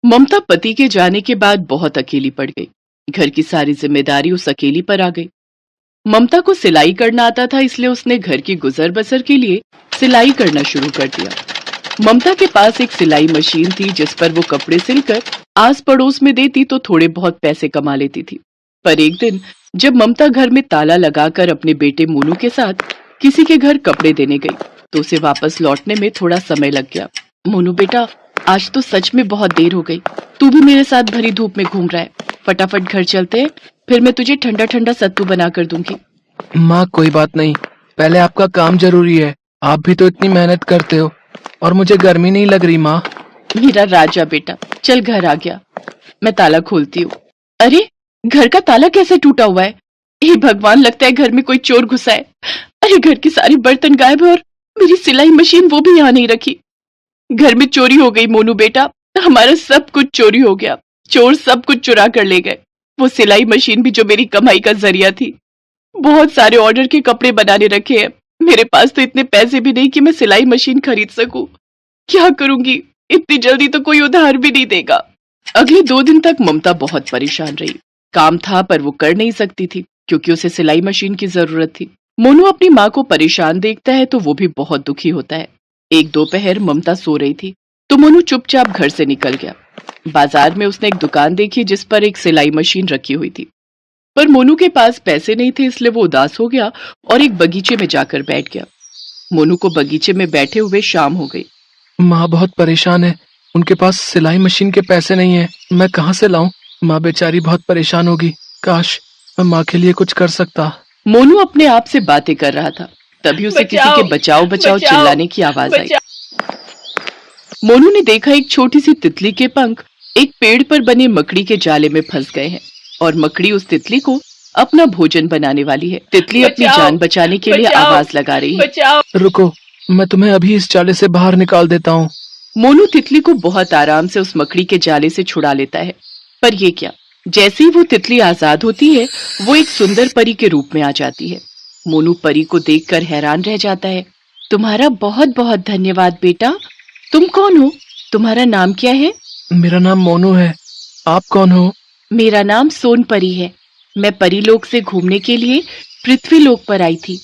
ममता पति के जाने के बाद बहुत अकेली पड़ गई। घर की सारी जिम्मेदारी उस अकेली पर आ गई। ममता को सिलाई करना आता था, इसलिए उसने घर की गुजर बसर के लिए सिलाई करना शुरू कर दिया। ममता के पास एक सिलाई मशीन थी जिस पर वो कपड़े सिलकर आस पड़ोस में देती तो थोड़े बहुत पैसे कमा लेती थी। पर एक दिन जब ममता घर में ताला लगाकर अपने बेटे मोनू के साथ किसी के घर कपड़े देने गई तो उसे वापस लौटने में थोड़ा समय लग गया। मोनू बेटा, आज तो सच में बहुत देर हो गई। तू भी मेरे साथ भरी धूप में घूम रहा है। फटाफट घर चलते हैं, फिर मैं तुझे ठंडा ठंडा सत्तू बना कर दूंगी। माँ कोई बात नहीं, पहले आपका काम जरूरी है। आप भी तो इतनी मेहनत करते हो और मुझे गर्मी नहीं लग रही माँ। मेरा राजा बेटा, चल घर आ गया, मैं ताला खोलती हूँ। अरे, घर का ताला कैसे टूटा हुआ है? हे भगवान, लगता है घर में कोई चोर घुसा है। अरे, घर के सारे बर्तन गायब है और मेरी सिलाई मशीन वो भी यहाँ नहीं रखी। घर में चोरी हो गई मोनू बेटा, हमारा सब कुछ चोरी हो गया। चोर सब कुछ चुरा कर ले गए, वो सिलाई मशीन भी जो मेरी कमाई का जरिया थी। बहुत सारे ऑर्डर के कपड़े बनाने रखे हैं, मेरे पास तो इतने पैसे भी नहीं कि मैं सिलाई मशीन खरीद सकूं। क्या करूंगी? इतनी जल्दी तो कोई उधार भी नहीं देगा। अगले 2 दिन तक ममता बहुत परेशान रही। काम था पर वो कर नहीं सकती थी क्योंकि उसे सिलाई मशीन की जरूरत थी। मोनू अपनी माँ को परेशान देखता है तो वो भी बहुत दुखी होता है। एक दोपहर ममता सो रही थी तो मोनू चुपचाप घर से निकल गया। बाजार में उसने एक दुकान देखी जिस पर एक सिलाई मशीन रखी हुई थी, पर मोनू के पास पैसे नहीं थे, इसलिए वो उदास हो गया और एक बगीचे में जाकर बैठ गया। मोनू को बगीचे में बैठे हुए शाम हो गई। माँ बहुत परेशान है, उनके पास सिलाई मशीन के पैसे नहीं है। मैं कहाँ से लाऊं? माँ बेचारी बहुत परेशान होगी। काश मैं माँ के लिए कुछ कर सकता। मोनू अपने आप से बातें कर रहा था, तभी उसे किसी के बचाओ बचाओ चिल्लाने की आवाज आई। मोनू ने देखा एक छोटी सी तितली के पंख एक पेड़ पर बने मकड़ी के जाले में फंस गए हैं और मकड़ी उस तितली को अपना भोजन बनाने वाली है। तितली अपनी जान बचाने के लिए आवाज लगा रही है। रुको, मैं तुम्हें अभी इस जाले से बाहर निकाल देता हूँ। मोनू तितली को बहुत आराम से उस मकड़ी के जाले से छुड़ा लेता है, पर ये क्या, जैसे ही वो तितली आजाद होती है वो एक सुंदर परी के रूप में आ जाती है। मोनू परी को देखकर हैरान रह जाता है। तुम्हारा बहुत बहुत धन्यवाद बेटा। तुम कौन हो? तुम्हारा नाम क्या है? मेरा नाम मोनू है। आप कौन हो? मेरा नाम सोन परी है। मैं परीलोक से घूमने के लिए पृथ्वीलोक पर आई थी।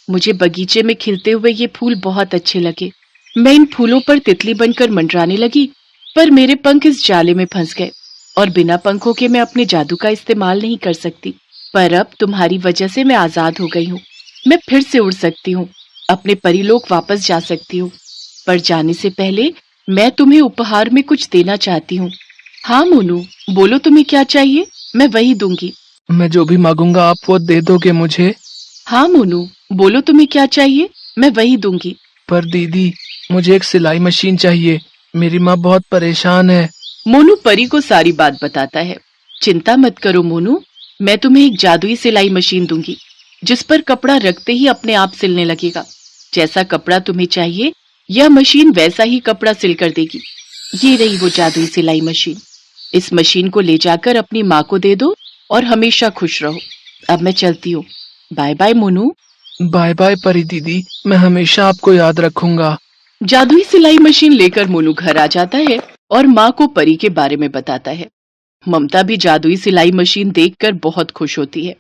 मुझे बगीचे में खिलते हुए ये फूल बहुत अच्छे लगे। मैं इन फूलों पर तितली बनकर मंडराने लगी, पर मेरे पंख इस जाले में फंस गए और बिना पंखों के मैं अपने जादू का इस्तेमाल नहीं कर सकती। पर अब तुम्हारी वजह से मैं आजाद हो गई हूँ। मैं फिर से उड़ सकती हूँ, अपने परीलोक वापस जा सकती हूँ। पर जाने से पहले मैं तुम्हें उपहार में कुछ देना चाहती हूँ। हाँ मोनू, बोलो तुम्हें क्या चाहिए, मैं वही दूंगी। मैं जो भी मांगूंगा आप वो दे दोगे मुझे? हाँ मोनू, बोलो तुम्हें क्या चाहिए, मैं वही दूंगी। पर दीदी, मुझे एक सिलाई मशीन चाहिए। मेरी माँ बहुत परेशान है। मोनू परी को सारी बात बताता है। चिंता मत करो मोनू, मैं तुम्हें एक जादुई सिलाई मशीन दूंगी जिस पर कपड़ा रखते ही अपने आप सिलने लगेगा। जैसा कपड़ा तुम्हें चाहिए यह मशीन वैसा ही कपड़ा सिल कर देगी। ये रही वो जादुई सिलाई मशीन। इस मशीन को ले जाकर अपनी माँ को दे दो और हमेशा खुश रहो। अब मैं चलती हूँ। Bye bye Monu. Bye bye Pari दीदी, मैं हमेशा आपको याद रखूंगा। जादुई सिलाई मशीन लेकर मोनू घर आ जाता है और माँ को परी के बारे में बताता है। ममता भी जादुई सिलाई मशीन देखकर बहुत खुश होती है।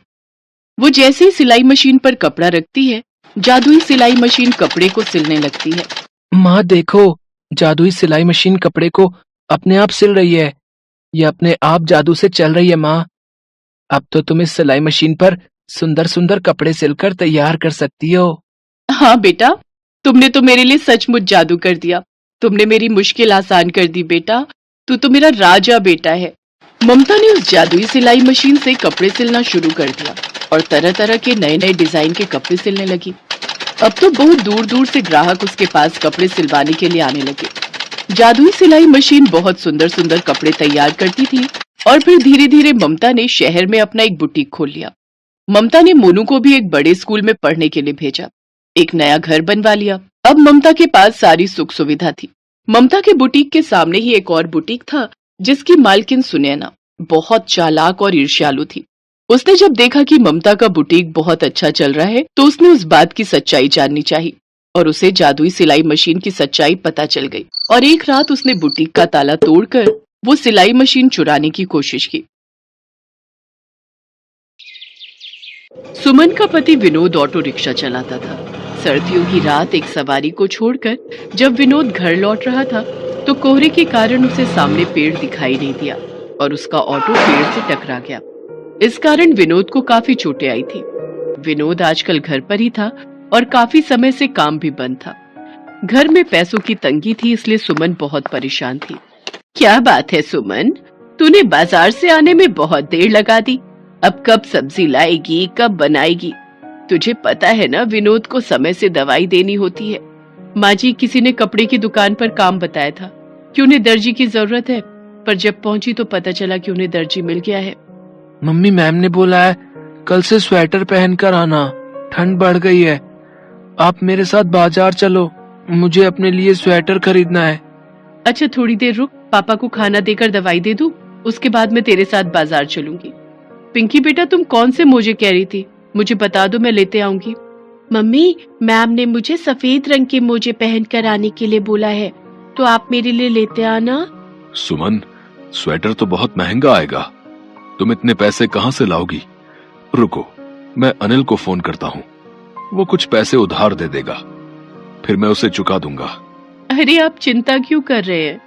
वो जैसे ही सिलाई मशीन पर कपड़ा रखती है, जादुई सिलाई मशीन कपड़े को सिलने लगती है। माँ देखो, जादुई सिलाई मशीन कपड़े को अपने आप सिल रही है। ये अपने आप जादू से चल रही है माँ। अब तो तुम इस सिलाई मशीन पर सुंदर सुंदर कपड़े सिलकर तैयार कर सकती हो। हाँ बेटा, तुमने तो मेरे लिए सचमुच जादू कर दिया। तुमने मेरी मुश्किल आसान कर दी बेटा। तू तो मेरा राजा बेटा है। ममता ने उस जादुई सिलाई मशीन से कपड़े सिलना शुरू कर दिया और तरह तरह के नए नए डिजाइन के कपड़े सिलने लगी। अब तो बहुत दूर दूर से ग्राहक उसके पास कपड़े सिलवाने के लिए आने लगे। जादुई सिलाई मशीन बहुत सुंदर सुंदर कपड़े तैयार करती थी और फिर धीरे धीरे ममता ने शहर में अपना एक बुटीक खोल लिया। ममता ने मोनू को भी एक बड़े स्कूल में पढ़ने के लिए भेजा, एक नया घर बनवा लिया। अब ममता के पास सारी सुख सुविधा थी। ममता के बुटीक के सामने ही एक और बुटीक था जिसकी मालकिन सुनैना बहुत चालाक और ईर्ष्यालु थी। उसने जब देखा कि ममता का बुटीक बहुत अच्छा चल रहा है तो उसने उस बात की सच्चाई जाननी चाहिए और उसे जादुई सिलाई मशीन की सच्चाई पता चल गई। और एक रात उसने बुटीक का ताला तोड़कर वो सिलाई मशीन चुराने की कोशिश की। सुमन का पति विनोद ऑटो रिक्शा चलाता था। सर्दियों की रात एक सवारी को छोड़कर जब विनोद घर लौट रहा था तो कोहरे के कारण उसे सामने पेड़ दिखाई नहीं दिया और उसका ऑटो पेड़ से टकरा गया। इस कारण विनोद को काफी चोटें आई थी। विनोद आजकल घर पर ही था और काफी समय से काम भी बंद था। घर में पैसों की तंगी थी, इसलिए सुमन बहुत परेशान थी। क्या बात है सुमन, तूने बाजार से आने में बहुत देर लगा दी। अब कब सब्जी लाएगी, कब बनाएगी? तुझे पता है ना विनोद को समय से दवाई देनी होती है। माँ जी, किसी ने कपड़े की दुकान पर काम बताया था कि उन्हें दर्जी की जरूरत है, पर जब पहुंची तो पता चला कि उन्हें दर्जी मिल गया है। मम्मी, मैम ने बोला है कल से स्वेटर पहनकर आना, ठंड बढ़ गई है। आप मेरे साथ बाजार चलो, मुझे अपने लिए स्वेटर खरीदना है। अच्छा थोड़ी देर रुक, पापा को खाना देकर दवाई दे दूं, उसके बाद मैं तेरे साथ बाजार चलूंगी। पिंकी बेटा, तुम कौन से मोजे कह रही थी? मुझे बता दो, मैं लेते आऊंगी। मम्मी, मैम ने मुझे सफेद रंग के मोजे पहनकर आने के लिए बोला है, तो आप मेरे लिए लेते आना। सुमन, स्वेटर तो बहुत महंगा आएगा, तुम इतने पैसे कहाँ से लाओगी? रुको, मैं अनिल को फोन करता हूँ, वो कुछ पैसे उधार दे देगा, फिर मैं उसे चुका दूंगा। अरे आप चिंता क्यों कर रहे हैं,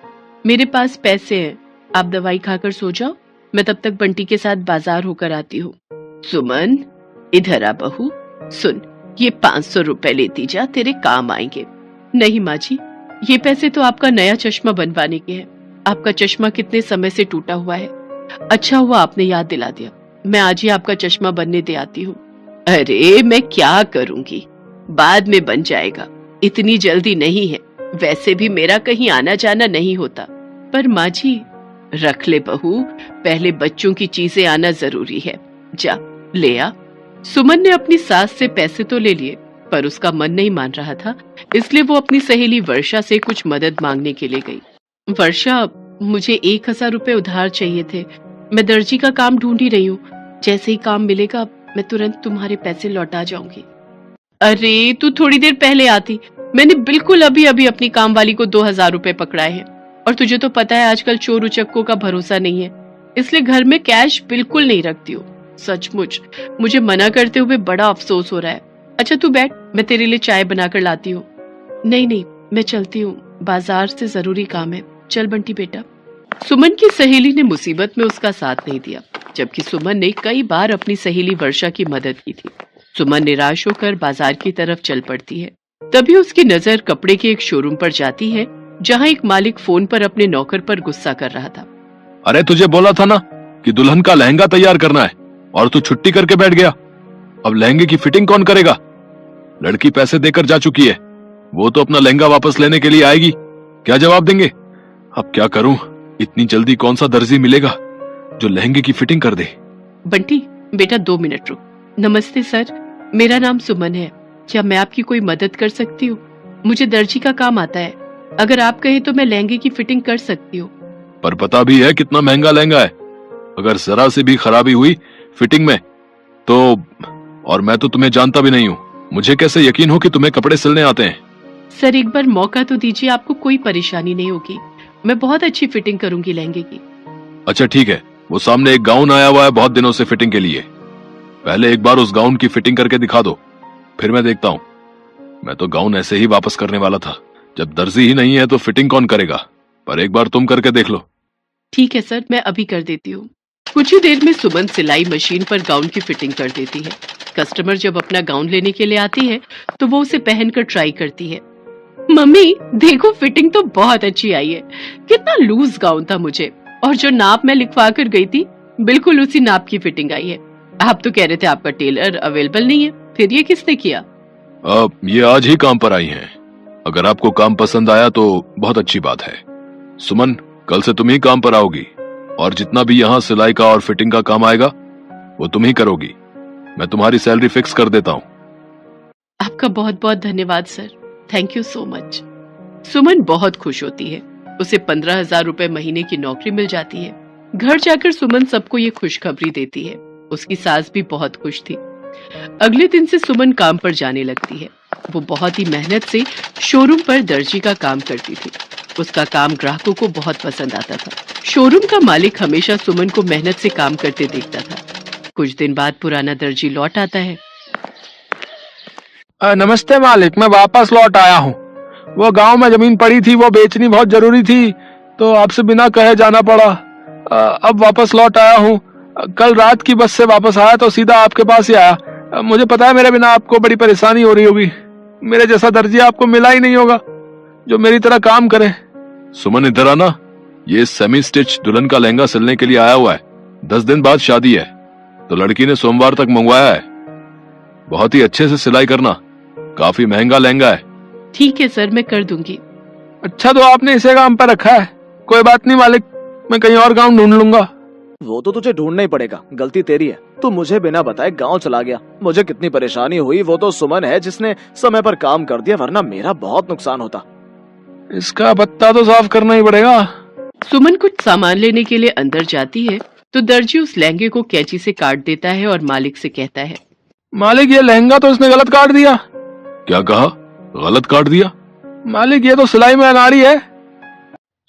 मेरे पास पैसे हैं। आप दवाई खाकर सो जाओ, मैं तब तक बंटी के साथ बाजार होकर आती हूँ। सुमन, इधर आ बहू, सुन, ये 500 रुपए लेती जा, तेरे काम आएंगे। नहीं माँ जी, ये पैसे तो आपका नया चश्मा बनवाने के हैं। आपका चश्मा कितने समय से टूटा हुआ है। अच्छा हुआ आपने याद दिला दिया, मैं आज ही आपका चश्मा बनने दे आती हूँ। अरे मैं क्या करूंगी, बाद में बन जाएगा, इतनी जल्दी नहीं है। वैसे भी मेरा कहीं आना जाना नहीं होता। पर माँ जी, रख ले बहू, पहले बच्चों की चीजें आना जरूरी है। जा ले आ। सुमन ने अपनी सास से पैसे तो ले लिए, पर उसका मन नहीं मान रहा था, इसलिए वो अपनी सहेली वर्षा से कुछ मदद मांगने के लिए गई। वर्षा, मुझे 1000 रुपए उधार चाहिए थे। मैं दर्जी का काम ढूंढ ही रही हूँ, जैसे ही काम मिलेगा मैं तुरंत तुम्हारे पैसे लौटा जाऊंगी। अरे तू थोड़ी देर पहले आती, मैंने बिल्कुल अभी अभी अपनी काम वाली को 2000 रुपए पकड़ाए हैं। और तुझे तो पता है आजकल चोर उचक्कों का भरोसा नहीं है, इसलिए घर में कैश बिल्कुल नहीं रखती हूँ। सचमुच मुझे मना करते हुए बड़ा अफसोस हो रहा है। अच्छा तू बैठ, मैं तेरे लिए चाय बनाकर लाती हूँ। नहीं नहीं, मैं चलती हूँ, बाजार से जरूरी काम है। चल बंटी बेटा। सुमन की सहेली ने मुसीबत में उसका साथ नहीं दिया, जबकि सुमन ने कई बार अपनी सहेली वर्षा की मदद की थी। सुमन निराश होकर बाजार की तरफ चल पड़ती है। तभी उसकी नजर कपड़े के एक शोरूम पर जाती है, जहाँ एक मालिक फोन पर अपने नौकर पर गुस्सा कर रहा था। अरे तुझे बोला था ना कि दुल्हन का लहंगा तैयार करना है, और तू छुट्टी करके बैठ गया। अब लहंगे की फिटिंग कौन करेगा? लड़की पैसे देकर जा चुकी है, वो तो अपना लहंगा वापस लेने के लिए आएगी, क्या जवाब देंगे? अब क्या करूं, इतनी जल्दी कौन सा दर्जी मिलेगा जो लहंगे की फिटिंग कर दे? बंटी बेटा 2 मिनट रुक। नमस्ते सर, मेरा नाम सुमन है, क्या मैं आपकी कोई मदद कर सकती हूँ? मुझे दर्जी का काम आता है, अगर आप कहें तो मैं लहंगे की फिटिंग कर सकती हूँ। पर पता भी है कितना महंगा लहंगा है, अगर जरा से भी खराबी हुई फिटिंग में तो, और मैं तो तुम्हें जानता भी नहीं हूँ, मुझे कैसे यकीन हो कि तुम्हें कपड़े सिलने आते हैं? सर एक बार मौका तो दीजिए, आपको कोई परेशानी नहीं होगी, मैं बहुत अच्छी फिटिंग करूंगी लहंगे की। अच्छा ठीक है, वो सामने एक गाउन आया हुआ है बहुत दिनों से फिटिंग के लिए, पहले एक बार उस गाउन की फिटिंग करके दिखा दो, फिर मैं देखता हूँ। मैं तो गाउन ऐसे ही वापस करने वाला था, जब दर्जी ही नहीं है तो फिटिंग कौन करेगा, पर एक बार तुम करके देख लो। ठीक है सर, मैं अभी कर देती हूँ। कुछ ही देर में सुमन सिलाई मशीन पर गाउन की फिटिंग कर देती है। कस्टमर जब अपना गाउन लेने के लिए आती है तो वो उसे पहनकर ट्राई करती है। मम्मी देखो, फिटिंग तो बहुत अच्छी आई है, कितना लूज गाउन था मुझे, और जो नाप मैं लिखवा कर गई थी बिल्कुल उसी नाप की फिटिंग आई है। आप तो कह रहे थे आपका टेलर अवेलेबल नहीं है, फिर ये किसने किया? ये आज ही काम पर आई हैं, अगर आपको काम पसंद आया तो बहुत अच्छी बात है। सुमन, कल से तुम ही काम पर आओगी, और जितना भी यहाँ सिलाई का और फिटिंग का काम आएगा वो तुम ही करोगी, मैं तुम्हारी सैलरी फिक्स कर देता हूँ। आपका बहुत बहुत धन्यवाद sir, thank you so much. Suman बहुत खुश होती है, उसे 15,000 रुपए महीने की नौकरी मिल जाती है। घर जाकर सुमन सबको ये खुशखबरी देती है। उसकी सास भी बहुत खुश थी। अगले दिन से सुमन काम पर जाने लगती है। वो बहुत ही मेहनत से शोरूम पर दर्जी का काम करती थी। उसका काम ग्राहकों को बहुत पसंद आता था। शोरूम का मालिक हमेशा सुमन को मेहनत से काम करते देखता था। कुछ दिन बाद पुराना दर्जी लौट आता है। नमस्ते मालिक, मैं वापस लौट आया हूँ। वो गांव में जमीन पड़ी थी, वो बेचनी बहुत जरूरी थी, तो आपसे बिना कहे जाना पड़ा। अब वापस लौट आया हूँ। कल रात की बस से वापस आया तो सीधा आपके पास ही आया। मुझे पता है मेरे बिना आपको बड़ी परेशानी हो रही होगी। मेरे जैसा दर्जी आपको मिला ही नहीं होगा जो मेरी तरह काम करे। सुमन इधर आना। ये सेमी स्टिच दुल्हन का लहंगा सिलने के लिए आया हुआ है। 10 दिन बाद शादी है, तो लड़की ने सोमवार तक मंगवाया है। बहुत ही अच्छे से सिलाई करना, काफी महंगा लहंगा है। ठीक है सर, मैं कर दूंगी। अच्छा, तो आपने इसे काम पर रखा है। कोई बात नहीं मालिक, मैं कहीं और काम ढूंढ लूंगा। वो तो तुझे ढूंढना ही पड़ेगा, गलती तेरी है। तू मुझे बिना बताए गांव चला गया। मुझे कितनी परेशानी हुई, वो तो सुमन है जिसने समय पर काम कर दिया, वरना मेरा बहुत नुकसान होता। इसका पत्ता तो साफ करना ही पड़ेगा। सुमन कुछ सामान लेने के लिए अंदर जाती है तो दर्जी उस लहंगे को कैंची से काट देता है और मालिक से कहता है, मालिक ये लहंगा तो इसने गलत काट दिया। क्या कहा? गलत काट दिया? मालिक ये तो सिलाई में अनाड़ी है।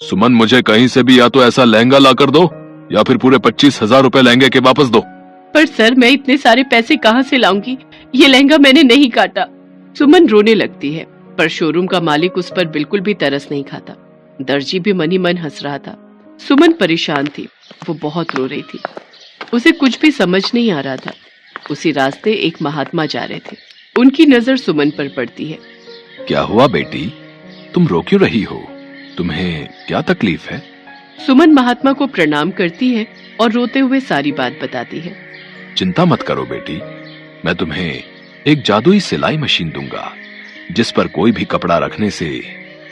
सुमन, मुझे कहीं से भी या तो ऐसा लहंगा ला कर दो या फिर पूरे 25,000 रुपए लहंगे के वापस दो। पर सर मैं इतने सारे पैसे कहाँ से लाऊंगी? ये लहंगा मैंने नहीं काटा। सुमन रोने लगती है, पर शोरूम का मालिक उस पर बिल्कुल भी तरस नहीं खाता। दर्जी भी मन ही मन हंस रहा था। सुमन परेशान थी, वो बहुत रो रही थी। उसे कुछ भी समझ नहीं आ रहा था। उसी रास्ते एक महात्मा जा रहे थे। उनकी नजर सुमन पर पड़ती है। क्या हुआ बेटी, तुम रो क्यों रही हो? तुम्हें क्या तकलीफ है? सुमन महात्मा को प्रणाम करती है और रोते हुए सारी बात बताती है। चिंता मत करो बेटी, मैं तुम्हें एक जादुई सिलाई मशीन दूंगा, जिस पर कोई भी कपड़ा रखने से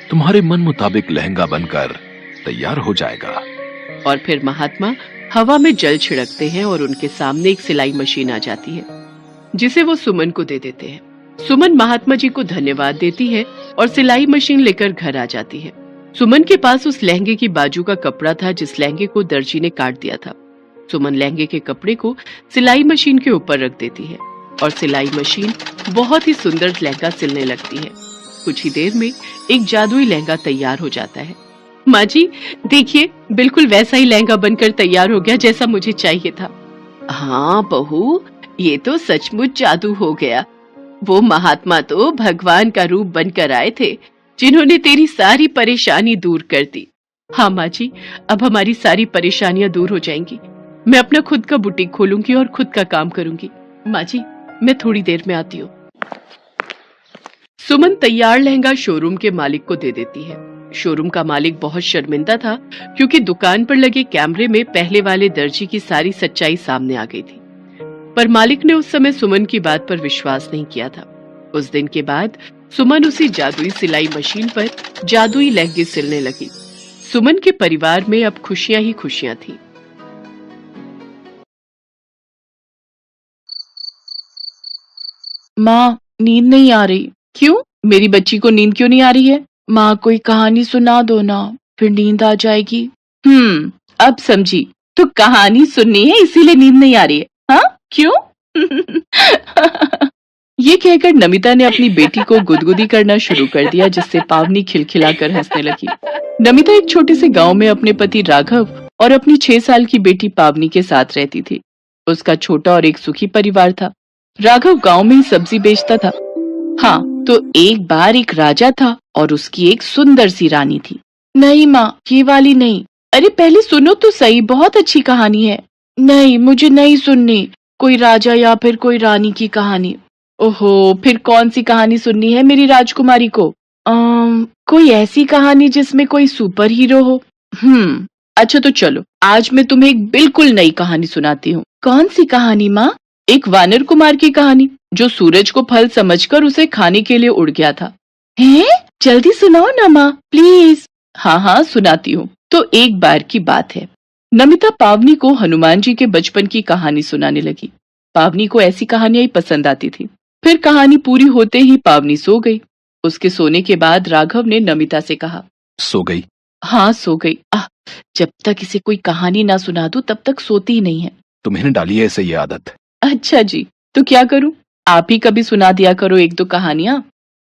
तुम्हारे मन मुताबिक लहंगा बनकर तैयार हो जाएगा। और फिर महात्मा हवा में जल छिड़कते हैं और उनके सामने एक सिलाई मशीन आ जाती है, जिसे वो सुमन को दे देते हैं। सुमन महात्मा जी को धन्यवाद देती है और सिलाई मशीन लेकर घर आ जाती है। सुमन के पास उस लहंगे की बाजू का कपड़ा था जिस लहंगे को दर्जी ने काट दिया था। सुमन लहंगे के कपड़े को सिलाई मशीन के ऊपर रख देती है और सिलाई मशीन बहुत ही सुंदर लहंगा सिलने लगती है। कुछ ही देर में एक जादुई लहंगा तैयार हो जाता है। माँ जी देखिए, बिल्कुल वैसा ही लहंगा बनकर तैयार हो गया जैसा मुझे चाहिए था। हाँ बहू, ये तो सचमुच जादू हो गया। वो महात्मा तो भगवान का रूप बनकर आए थे, जिन्होंने तेरी सारी परेशानी दूर कर दी। हाँ माँ जी, अब हमारी सारी परेशानियां दूर हो जाएंगी। मैं अपना खुद का बुटीक खोलूंगी और खुद का काम करूंगी। माँ जी, मैं थोड़ी देर में आती हूँ। सुमन तैयार लहंगा शोरूम के मालिक को दे देती है। शोरूम का मालिक बहुत शर्मिंदा था, क्योंकि दुकान पर लगे कैमरे में पहले वाले दर्जी की सारी सच्चाई सामने आ गई थी। पर मालिक ने उस समय सुमन की बात पर विश्वास नहीं किया था। उस दिन के बाद सुमन उसी जादुई सिलाई मशीन पर जादुई लहंगे सिलने लगी। सुमन के परिवार में अब खुशियां ही खुशियां थी। माँ, नींद नहीं आ रही। क्यों? मेरी बच्ची को नींद क्यों नहीं आ रही है? माँ, कोई कहानी सुना दो ना, फिर नींद आ जाएगी। अब समझी। तो कहानी सुननी है इसीलिए नींद नहीं आ रही है? हाँ, क्यों? ये कहकर नमिता ने अपनी बेटी को गुदगुदी करना शुरू कर दिया, जिससे पावनी खिलखिलाकर हंसने लगी। नमिता एक छोटे से गांव में अपने पति राघव और अपनी 6 साल की बेटी पावनी के साथ रहती थी। उसका छोटा और एक सुखी परिवार था। राघव गांव में ही सब्जी बेचता था। हाँ, तो एक बार एक राजा था और उसकी एक सुंदर सी रानी थी। नहीं माँ, ये वाली नहीं। अरे पहले सुनो तो सही, बहुत अच्छी कहानी है। नहीं, मुझे नहीं सुननी कोई राजा या फिर कोई रानी की कहानी। ओहो, फिर कौन सी कहानी सुननी है मेरी राजकुमारी को? कोई ऐसी कहानी जिसमें कोई सुपर हीरो हो। अच्छा तो चलो, आज मैं तुम्हें एक बिल्कुल नई कहानी सुनाती हूँ। कौन सी कहानी माँ? एक वानर कुमार की कहानी, जो सूरज को फल समझकर उसे खाने के लिए उड़ गया था। हैं? जल्दी सुनाओ ना माँ, प्लीज। हाँ सुनाती हूँ। तो एक बार की बात है, नमिता पावनी को हनुमान जी के बचपन की कहानी सुनाने लगी। पावनी को ऐसी कहानियां ही पसंद आती थी। फिर कहानी पूरी होते ही पावनी सो गई। उसके सोने के बाद राघव ने नमिता से कहा, सो गई? हाँ सो गई। जब तक इसे कोई कहानी ना सुना दूं तब तक सोती ही नहीं है। तुम्हें डाली है ऐसे ये आदत? अच्छा जी, तो क्या करूं? आप ही कभी सुना दिया करो 1-2 कहानियां।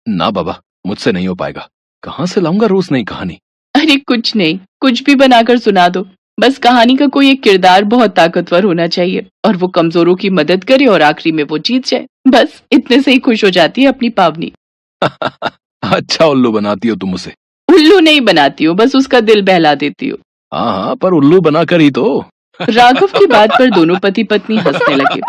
ना बाबा, मुझसे नहीं हो पाएगा। कहाँ से लाऊंगा रोज नई कहानी? अरे कुछ नहीं, कुछ भी बनाकर सुना दो। बस कहानी का कोई एक किरदार बहुत ताकतवर होना चाहिए और वो कमजोरों की मदद करे और आखिरी में वो जीत जाए। बस इतने से ही खुश हो जाती है अपनी पावनी। अच्छा उल्लू बनाती हो तुम उसे। उल्लू नहीं बनाती हूँ, बस उसका दिल बहला देती हूँ। हाँ हाँ, पर उल्लू बनाकर ही तो। राघव की बात पर दोनों पति पत्नी हंसने लगे।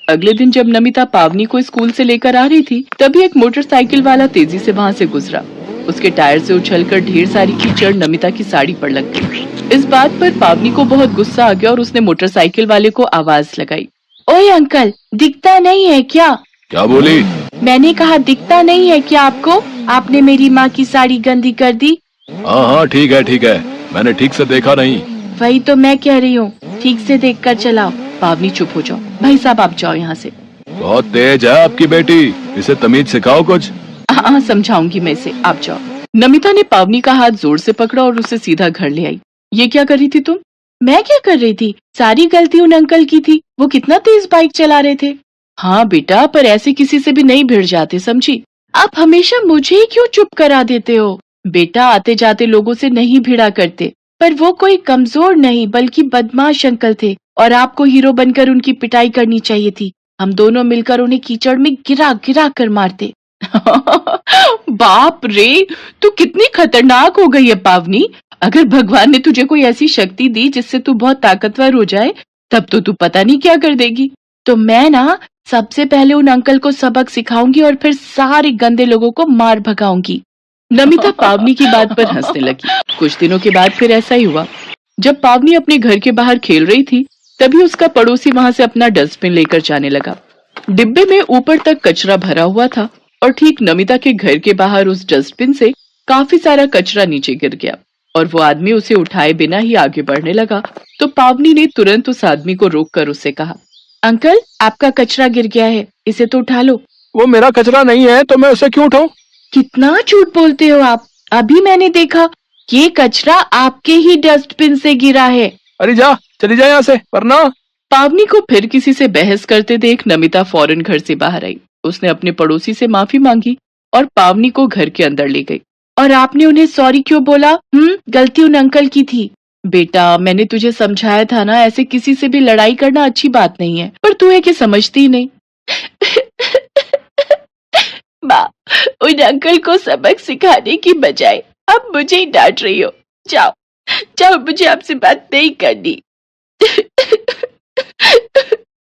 अगले दिन जब नमिता पावनी को स्कूल से लेकर आ रही थी, तभी एक मोटरसाइकिल वाला तेजी से वहाँ से गुजरा। उसके टायर से उछलकर ढेर सारी कीचड़ नमिता की साड़ी पर लग गई। इस बात पर पावनी को बहुत गुस्सा आ गया और उसने मोटरसाइकिल वाले को आवाज लगाई, ओए अंकल, दिखता नहीं है क्या? क्या बोली? मैंने कहा दिखता नहीं है क्या आपको? आपने मेरी माँ की साड़ी गंदी कर दी। हाँ हाँ ठीक है, मैंने ठीक से देखा नहीं। वही तो मैं कह रही हूँ, ठीक से देख कर चलाओ। पावनी चुप हो जाओ। भाई साहब आप जाओ यहाँ से। बहुत तेज है आपकी बेटी, इसे तमीज सिखाओ कुछ। हाँ समझाऊंगी मैं इसे, आप जाओ। नमिता ने पावनी का हाथ जोर से पकड़ा और उसे सीधा घर ले आई। ये क्या कर रही थी तुम? मैं क्या कर रही थी? सारी गलती उन अंकल की थी, वो कितना तेज बाइक चला रहे थे। हाँ बेटा, पर ऐसे किसी से भी नहीं भिड़ जाते, समझी? आप हमेशा मुझे ही क्यों चुप करा देते हो? बेटा आते जाते लोगों से नहीं भिड़ा करते, पर वो कोई कमजोर नहीं बल्कि बदमाश अंकल थे और आपको हीरो बनकर उनकी पिटाई करनी चाहिए थी। हम दोनों मिलकर उन्हें कीचड़ में गिरा गिरा कर मारते। बाप रे, तू कितनी खतरनाक हो गई है पावनी। अगर भगवान ने तुझे कोई ऐसी शक्ति दी जिससे तू बहुत ताकतवर हो जाए, तब तो तू पता नहीं क्या कर देगी। तो मैं ना सबसे पहले उन अंकल को सबक सिखाऊंगी और फिर सारे गंदे लोगों को मार भगाऊंगी। नमिता पावनी की बात पर हंसने लगी। कुछ दिनों के बाद फिर ऐसा ही हुआ। जब पावनी अपने घर के बाहर खेल रही थी, तभी उसका पड़ोसी वहां से अपना डस्टबिन लेकर जाने लगा। डिब्बे में ऊपर तक कचरा भरा हुआ था और ठीक नमिता के घर के बाहर उस डस्टबिन से काफी सारा कचरा नीचे गिर गया और वो आदमी उसे उठाए बिना ही आगे बढ़ने लगा। तो पावनी ने तुरंत उस आदमी को रोककर उससे कहा, अंकल आपका कचरा गिर गया है, इसे तो उठा लो। वो मेरा कचरा नहीं है तो मैं उसे क्यों उठाऊं? कितना झूठ बोलते हो आप। अभी मैंने देखा, ये कचरा आपके ही डस्टबिन से गिरा है। अरे जा, चली जा यहाँ से, वरना। पावनी को फिर किसी से बहस करते देख नमिता फौरन घर से बाहर आई। उसने अपने पड़ोसी से माफी मांगी और पावनी को घर के अंदर ले गई। और आपने उन्हें सॉरी क्यों बोला? गलती उन अंकल की थी। बेटा मैंने तुझे समझाया था ना, ऐसे किसी से भी लड़ाई करना अच्छी बात नहीं है, पर तू है कि समझती ही नहीं। माँ, उन अंकल को सबक सिखाने की बजाय अब मुझे ही डांट रही हो। जाओ जाओ, मुझे आपसे बात नहीं करनी।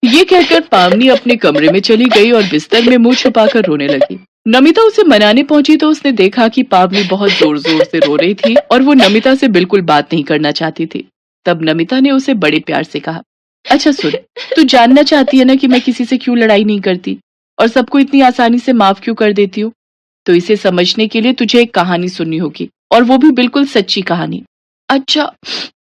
ये कहकर पावनी अपने कमरे में चली गई और बिस्तर में मुंह छुपाकर रोने लगी। नमिता उसे मनाने पहुंची तो उसने देखा कि पावनी बहुत जोर जोर से रो रही थी और वो नमिता से बिल्कुल बात नहीं करना चाहती थी। तब नमिता ने उसे बड़े प्यार से कहा, अच्छा सुन, तू जानना चाहती है ना कि मैं किसी से क्यों लड़ाई नहीं करती और सबको इतनी आसानी से माफ क्यों कर देती हूँ? तो इसे समझने के लिए तुझे एक कहानी सुननी होगी, और वो भी बिल्कुल सच्ची कहानी। अच्छा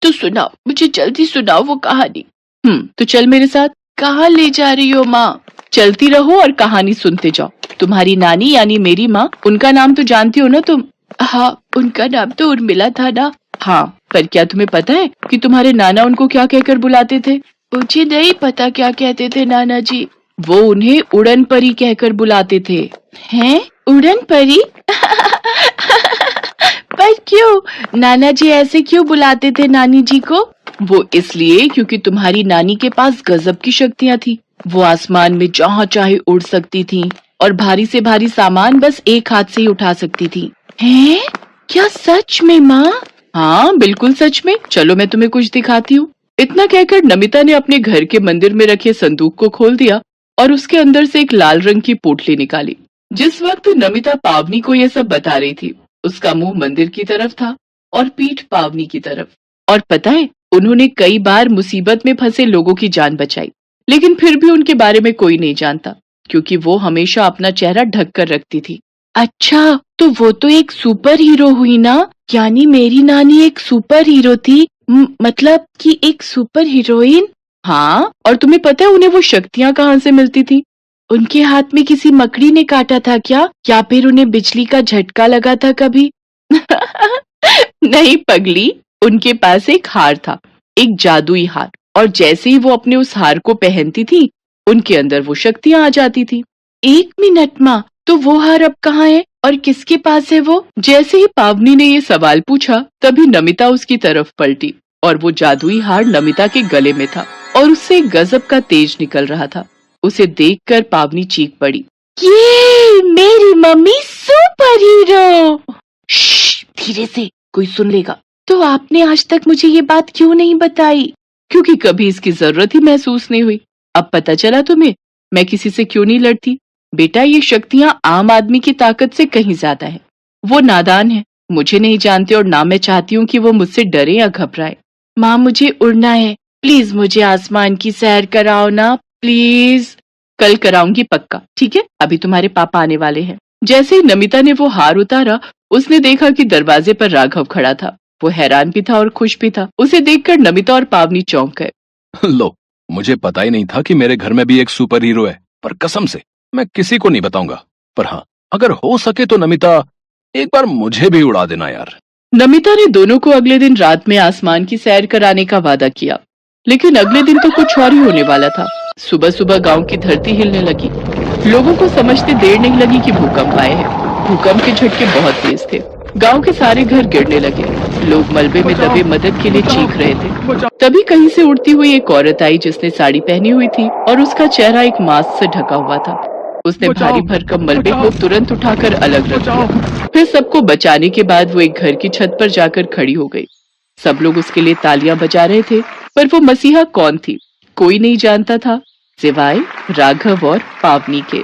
तो सुनाओ, मुझे जल्दी सुनाओ वो कहानी। तो चल मेरे साथ। कहाँ ले जा रही हो माँ? चलती रहो और कहानी सुनते जाओ। तुम्हारी नानी यानी मेरी माँ, उनका नाम तो जानती हो ना तुम? हाँ, उनका नाम तो उर्मिला था ना। हाँ, पर क्या तुम्हें पता है कि तुम्हारे नाना उनको क्या कहकर बुलाते थे? मुझे नहीं पता क्या कहते थे नाना जी। वो उन्हें उड़न परी कहकर बुलाते थे। हैं? उड़न परी? पर क्यों? नाना जी ऐसे क्यों बुलाते थे नानी जी को? वो इसलिए क्योंकि तुम्हारी नानी के पास गजब की शक्तियाँ थी। वो आसमान में जहाँ चाहे उड़ सकती थी और भारी से भारी सामान बस एक हाथ से ही उठा सकती थी। हैं? क्या सच में माँ? हाँ बिल्कुल सच में। चलो मैं तुम्हें कुछ दिखाती हूँ। इतना कहकर नमिता ने अपने घर के मंदिर में रखे संदूक को खोल दिया और उसके अंदर से एक लाल रंग की पोटली निकाली। जिस वक्त नमिता पावनी को यह सब बता रही थी, उसका मुंह मंदिर की तरफ था और पीठ पावनी की तरफ। और पता है, उन्होंने कई बार मुसीबत में फंसे लोगों की जान बचाई, लेकिन फिर भी उनके बारे में कोई नहीं जानता क्योंकि वो हमेशा अपना चेहरा ढक कर रखती थी। अच्छा, तो वो तो एक सुपर हीरो हुई ना? यानी मेरी नानी एक सुपर हीरो थी, मतलब कि एक सुपर हीरोइन। हाँ, और तुम्हें पता है उन्हें वो शक्तियाँ कहाँ से मिलती थी? उनके हाथ में किसी मकड़ी ने काटा था क्या? या फिर उन्हें बिजली का झटका लगा था कभी? नहीं पगली, उनके पास एक हार था, एक जादुई हार, और जैसे ही वो अपने उस हार को पहनती थी, उनके अंदर वो शक्तियाँ आ जाती थी। एक मिनट माँ, तो वो हार अब कहाँ है और किसके पास है वो? जैसे ही पावनी ने ये सवाल पूछा तभी नमिता उसकी तरफ पलटी और वो जादुई हार नमिता के गले में था और उससे गजब का तेज निकल रहा था। उसे देखकर पावनी चीख पड़ी, ये मेरी मम्मी सुपर हीरो। धीरे से, कोई सुन लेगा। तो आपने आज तक मुझे ये बात क्यों नहीं बताई? क्योंकि कभी इसकी जरूरत ही महसूस नहीं हुई। अब पता चला तुम्हें मैं किसी से क्यों नहीं लड़ती। बेटा, ये शक्तियां आम आदमी की ताकत से कहीं ज्यादा है। वो नादान है, मुझे नहीं जानते और ना मैं चाहती हूँ कि वो मुझसे डरे या घबराए। माँ, मुझे उड़ना है, प्लीज मुझे आसमान की सैर कराओ ना, प्लीज। कल कराऊंगी पक्का, ठीक है? अभी तुम्हारे पापा आने वाले हैं। जैसे ही नमिता ने वो हार उतारा, उसने देखा कि दरवाजे पर राघव खड़ा था। वो हैरान भी था और खुश भी था। उसे देखकर नमिता और पावनी चौंक गए। लो, मुझे पता ही नहीं था कि मेरे घर में भी एक सुपर हीरो है, पर कसम से मैं किसी को नहीं बताऊंगा। पर हाँ, अगर हो सके तो नमिता, एक बार मुझे भी उड़ा देना यार। नमिता ने दोनों को अगले दिन रात में आसमान की सैर कराने का वादा किया, लेकिन अगले दिन तो कुछ और ही होने वाला था। सुबह सुबह गांव की धरती हिलने लगी। लोगों को समझते देर नहीं लगी कि भूकंप आए हैं। भूकंप के झटके बहुत तेज थे। गांव के सारे घर गिरने लगे। लोग मलबे में दबे मदद के लिए चीख रहे थे। तभी कहीं से उड़ती हुई एक औरत आई जिसने साड़ी पहनी हुई थी और उसका चेहरा एक मास्क से ढका हुआ था। उसने भारी भरकम मलबे को तुरंत उठाकर अलग रख दिया। फिर सबको बचाने के बाद वो एक घर की छत पर जाकर खड़ी हो गई। सब लोग उसके लिए तालियां बजा रहे थे, पर वो मसीहा कौन थी कोई नहीं जानता था, सिवाय राघव और पावनी के।